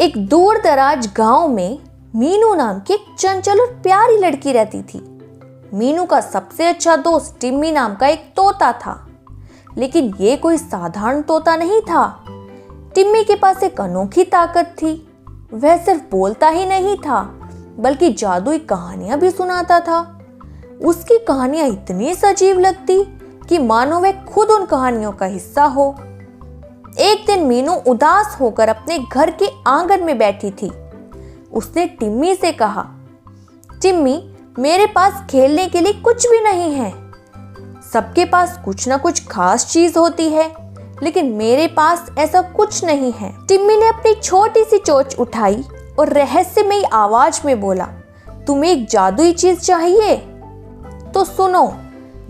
एक दूर दराज गांव में मीनू नाम की एक चंचल और प्यारी लड़की रहती थी। मीनू का सबसे अच्छा दोस्त टिम्मी नाम का एक तोता था, लेकिन ये कोई साधारण तोता नहीं था। टिम्मी के पास एक अनोखी ताकत थी। वह सिर्फ बोलता ही नहीं था, बल्कि जादुई कहानियां भी सुनाता था। उसकी कहानियां इतनी सजीव लगती कि मानो वह खुद उन कहानियों का हिस्सा हो। एक दिन मीनू उदास होकर अपने घर के आंगन में बैठी थी। उसने टिम्मी से कहा, टिम्मी, मेरे पास खेलने के लिए कुछ भी नहीं है। सबके पास कुछ ना कुछ खास चीज होती है, लेकिन मेरे पास ऐसा कुछ नहीं है। टिम्मी ने अपनी छोटी सी चोंच उठाई और रहस्यमयी आवाज में बोला, तुम्हें एक जादुई चीज चाहिए? तो सुनो,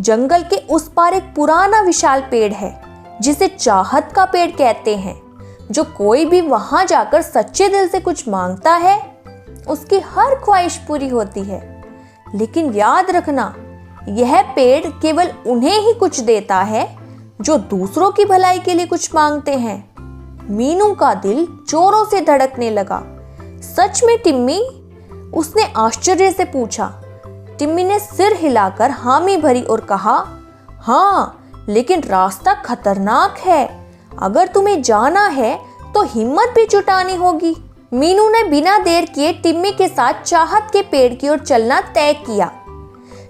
जंगल के उस पार एक पुराना विशाल पेड़ है जिसे चाहत का पेड़ कहते हैं। जो कोई भी वहां जाकर सच्चे दिल से कुछ मांगता है, उसकी हर ख्वाहिश पूरी होती है। लेकिन याद रखना, यह पेड़ केवल उन्हें ही कुछ देता है जो दूसरों की भलाई के लिए कुछ मांगते हैं। मीनू का दिल जोरों से धड़कने लगा। सच में टिम्मी? उसने आश्चर्य से पूछा। टिम्मी ने सिर हिलाकर हामी भरी और कहा, हाँ, लेकिन रास्ता खतरनाक है। अगर तुम्हें जाना है तो हिम्मत भी जुटानी होगी। मीनू ने बिना देर किए टिम्मी के साथ चाहत के पेड़ की ओर चलना तय किया।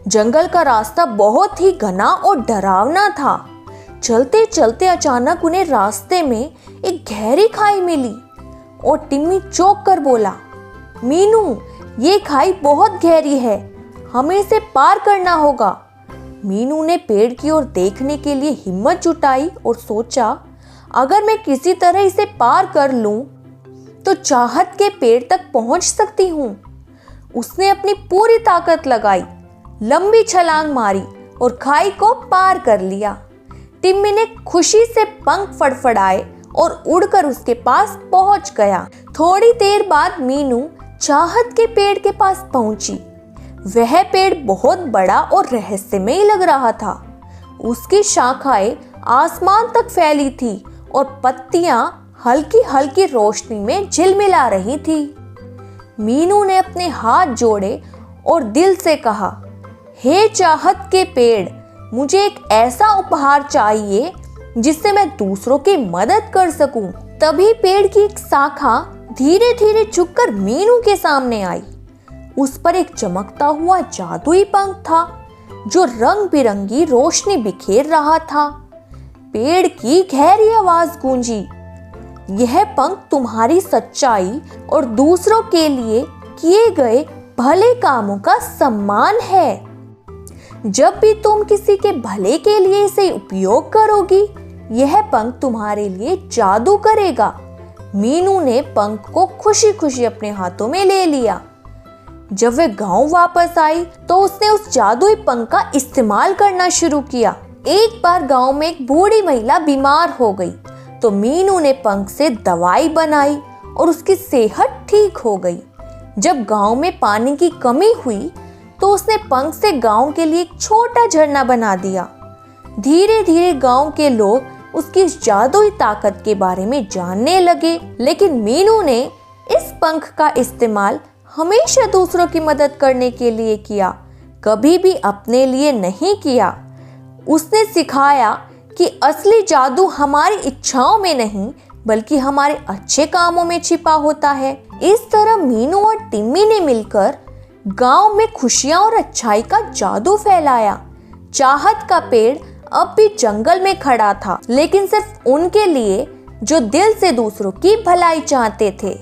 जंगल का रास्ता बहुत ही घना और डरावना था। चलते चलते अचानक उन्हें रास्ते में एक गहरी खाई मिली और टिम्मी चौंक कर बोला, मीनू, ये खाई बहुत गहरी है, हमें इसे पार करना होगा। मीनू ने पेड़ की ओर देखने के लिए हिम्मत जुटाई और सोचा, अगर मैं किसी तरह इसे पार कर लूं तो चाहत के पेड़ तक पहुंच सकती हूं। उसने अपनी पूरी ताकत लगाई, लंबी छलांग मारी और खाई को पार कर लिया। टिम्मी ने खुशी से पंख फड़फड़ाए और उड़कर उसके पास पहुंच गया। थोड़ी देर बाद मीनू चाहत के पेड़ के पास पहुंची। वह पेड़ बहुत बड़ा और रहस्यमय लग रहा था। उसकी शाखाएं आसमान तक फैली थी और पत्तियां हल्की हल्की रोशनी में झिलमिला रही थी। मीनू ने अपने हाथ जोड़े और दिल से कहा, हे चाहत के पेड़, मुझे एक ऐसा उपहार चाहिए जिससे मैं दूसरों की मदद कर सकूं। तभी पेड़ की एक शाखा धीरे धीरे झुककर मीनू के सामने आई। उस पर एक चमकता हुआ जादुई पंख था जो रंग बिरंगी रोशनी बिखेर रहा था। पेड़ की गहरी आवाज गूंजी, यह पंख तुम्हारी सच्चाई और दूसरों के लिए किए गए भले कामों का सम्मान है। जब भी तुम किसी के भले के लिए इसे उपयोग करोगी, यह पंख तुम्हारे लिए जादू करेगा। मीनू ने पंख को खुशी खुशी अपने हाथों में ले लिया। जब वह गांव वापस आई तो उसने उस जादुई पंख का इस्तेमाल करना शुरू किया। एक बार गांव में एक बूढ़ी महिला बीमार हो गई तो मीनू ने पंख से दवाई बनाई और उसकी सेहत ठीक हो गई। जब गांव में पानी की कमी हुई तो उसने पंख से गांव के लिए एक छोटा झरना बना दिया। धीरे धीरे गांव के लोग उसकी इस जादुई ताकत के बारे में जानने लगे। लेकिन मीनू ने इस पंख का इस्तेमाल हमेशा दूसरों की मदद करने के लिए किया, कभी भी अपने लिए नहीं किया। उसने सिखाया कि असली जादू हमारी इच्छाओं में नहीं, बल्कि हमारे अच्छे कामों में छिपा होता है। इस तरह मीनू और टिम्मी ने मिलकर गांव में खुशियां और अच्छाई का जादू फैलाया। चाहत का पेड़ अब भी जंगल में खड़ा था, लेकिन सिर्फ उनके लिए जो दिल से दूसरों की भलाई चाहते थे।